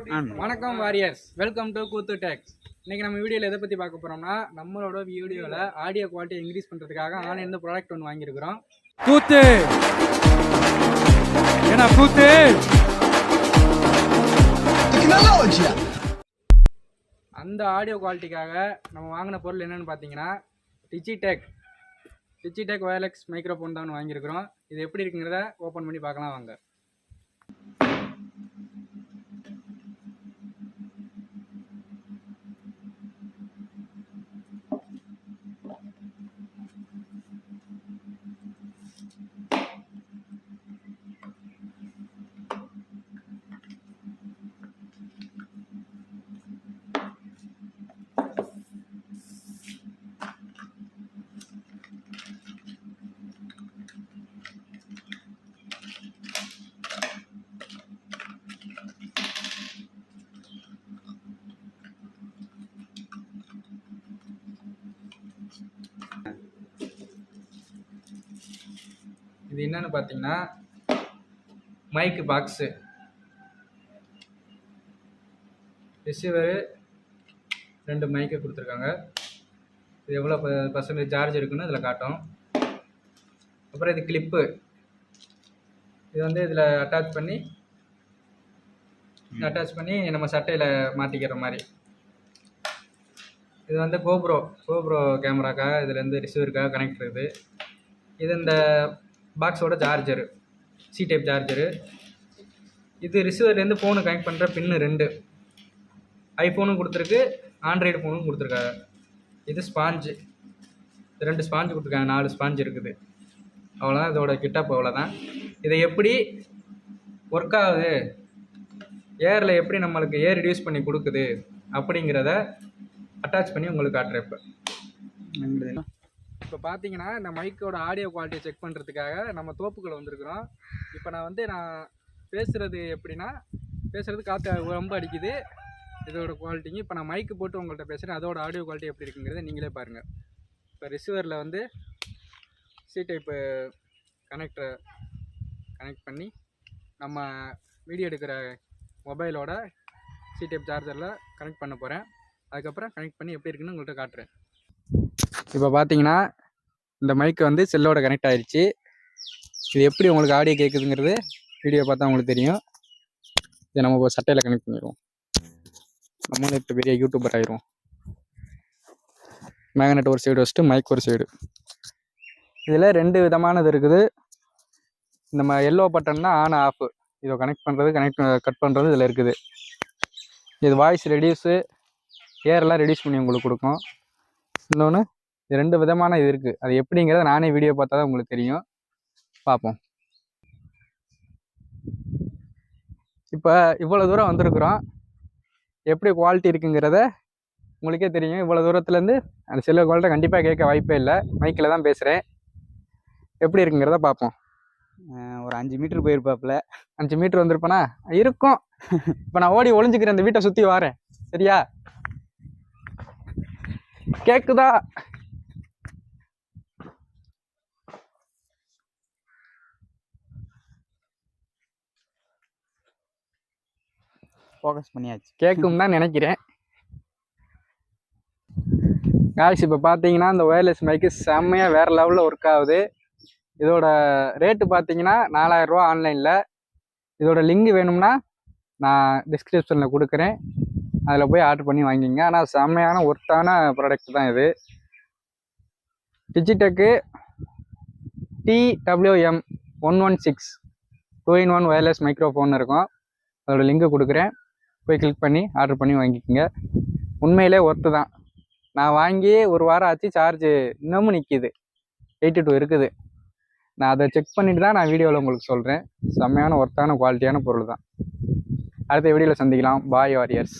வணக்கம் warriors, welcome to கூத்து tech. இன்னைக்கு நம்ம வீடியோவில் எதை பற்றி பார்க்க போகிறோம்னா, நம்மளோட வீடியோவில் ஆடியோ குவாலிட்டி இன்க்ரீஸ் பண்ணுறதுக்காக ஆன்லைன் ப்ராடக்ட் ஒன்று வாங்கியிருக்கிறோம். கூத்து ஏன்னா கூத்து அந்த ஆடியோ குவாலிட்டிக்காக நம்ம வாங்கின பொருள் என்னென்னு பார்த்தீங்கன்னா, டிஜிடெக் வயர்லெஸ் மைக்ரோஃபோன் தான் வாங்கியிருக்கிறோம். இது எப்படி இருக்குங்கிறத ஓப்பன் பண்ணி பார்க்கலாம் வாங்க. இது என்னன்னு பார்த்தீங்கன்னா, மைக்கு பாக்ஸு, ரிசீவரு, 2 மைக்கு கொடுத்துருக்காங்க. இது எவ்வளோ பர்சன்டேஜ் சார்ஜ் இருக்குன்னு இதில் காட்டும். அப்புறம் இது கிளிப்பு, இது வந்து இதில் அட்டாச் பண்ணி நம்ம சட்டையில் மாட்டிக்கிற மாதிரி. இது வந்து கோப்ரோ கேமராக்காக இதுலேருந்து ரிசீவருக்காக கனெக்ட் இருக்குது. இது இந்த பாக்ஸோட சார்ஜரு, சி டைப் சார்ஜரு. இது ரிசீவர்லேருந்து ஃபோனு கனெக்ட் பண்ணுற பின்னு 2 ஐஃபோனும் கொடுத்துருக்கு, ஆண்ட்ராய்டு ஃபோனும் கொடுத்துருக்காங்க. இது ஸ்பாஞ்சு, 2 ஸ்பாஞ்சு கொடுத்துருக்காங்க, 4 ஸ்பாஞ்சு இருக்குது. அவ்வளோதான் இதோட கிட்டப். அவ்வளோதான். இதை எப்படி ஒர்க் ஆகுது, ஏரில் எப்படி நம்மளுக்கு ஏர் ரிடியூஸ் பண்ணி கொடுக்குது அப்படிங்கிறத அட்டாச் பண்ணி உங்களுக்கு காட்டுறேன். இப்போ பார்த்தீங்கன்னா, இந்த மைக்கோட ஆடியோ குவாலிட்டியை செக் பண்ணுறதுக்காக நம்ம தோப்புக்குள்ள வந்திருக்கிறோம். இப்போ நான் பேசுகிறது எப்படின்னா, காற்று ரொம்ப அடிக்குது, இதோட குவாலிட்டிங்க. இப்போ நான் மைக்கு போட்டு உங்கள்கிட்ட பேசுகிறேன், அதோட ஆடியோ குவாலிட்டி எப்படி இருக்குங்கிறத நீங்களே பாருங்கள். இப்போ ரிசீவரில் வந்து சி டைப்பு கனெக்ட் பண்ணி நம்ம வீடியோ எடுக்கிற மொபைலோட சி டைப் சார்ஜரில் கனெக்ட் பண்ண போகிறேன். அதுக்கப்புறம் கனெக்ட் பண்ணி எப்படி இருக்குன்னு உங்கள்கிட்ட காட்டுறேன். இப்போ பார்த்தீங்கன்னா, இந்த மைக்கு வந்து செல்லோட கனெக்ட் ஆகிடுச்சு. இது எப்படி உங்களுக்கு ஆடியோ கேட்குதுங்கிறது வீடியோ பார்த்தா உங்களுக்கு தெரியும். இதை நம்ம இப்போ சட்டையில் கனெக்ட் பண்ணிடுவோம். நம்மளும் இப்போ பெரிய யூடியூபர் ஆகிரும். மேக்னெட் ஒரு சைடு வச்சுட்டு மைக் ஒரு சைடு. இதில் 2 விதமானது இருக்குது. இந்த எல்லோ பட்டன்னா ஆன் ஆஃப், இதை கனெக்ட் பண்ணுறது கட் பண்ணுறது இதில் இருக்குது. இது வாய்ஸ் ரெடியூஸு, ஏரெல்லாம் ரெடியூஸ் பண்ணி உங்களுக்கு கொடுக்கும். இன்னொன்று 2 விதமான இது இருக்குது. அது எப்படிங்கிறத நானே வீடியோ பார்த்தா தான் உங்களுக்கு தெரியும். பார்ப்போம். இப்போ இவ்வளோ தூரம் வந்திருக்குறோம், எப்படி குவாலிட்டி இருக்குங்கிறத உங்களுக்கே தெரியும். இவ்வளோ தூரத்துலேருந்து அந்த செல்லு குவாலிட்டி கண்டிப்பாக கேட்க வாய்ப்பே இல்லை. மைக்கில் தான் பேசுகிறேன். எப்படி இருக்குங்கிறத பார்ப்போம். ஒரு 5 மீட்டர் போயிருப்பாப்புல. 5 மீட்டர் வந்திருப்பேனா இருக்கும். இப்போ நான் ஓடி ஒளிஞ்சுக்கிறேன், இந்த வீட்டை சுற்றி வரேன். சரியா? கேக்குதா? ஃபோக்கஸ் பண்ணியாச்சு. கேட்கும் தான் நினைக்கிறேன். காய்ஸ், இப்போ பார்த்தீங்கன்னா இந்த ஒயர்லெஸ் மைக்கு செம்மையாக வேறு லெவலில் ஒர்க் ஆகுது. இதோட ரேட்டு பார்த்தீங்கன்னா 4000 ரூபா ஆன்லைனில். இதோட லிங்க் வேணும்னா நான் டிஸ்கிரிப்ஷனில் கொடுக்குறேன், அதில் போய் ஆர்டர் பண்ணி வாங்கிங்க. ஆனால் செம்மையான ஒர்த்தான ப்ராடக்ட் தான் இது. டிஜிடெக்கு TWM116 2-in-1 ஒயர்லெஸ் மைக்ரோஃபோன் இருக்கும். அதோட லிங்க்கு கொடுக்குறேன், போய் கிளிக் பண்ணி ஆர்டர் பண்ணி வாங்கிக்கோங்க. உண்மையிலே ஒர்த்து தான். நான் வாங்கி 1 வாரம் ஆச்சு, சார்ஜ் இன்னமும் நிற்கிது, 82 இருக்குது. நான் அதை செக் பண்ணிட்டு தான் நான் வீடியோவில் உங்களுக்கு சொல்கிறேன். செம்மையான ஒர்த்தான குவாலிட்டியான பொருள் தான். அடுத்த வீடியோவில் சந்திக்கலாம். பாய் வாரியர்ஸ்.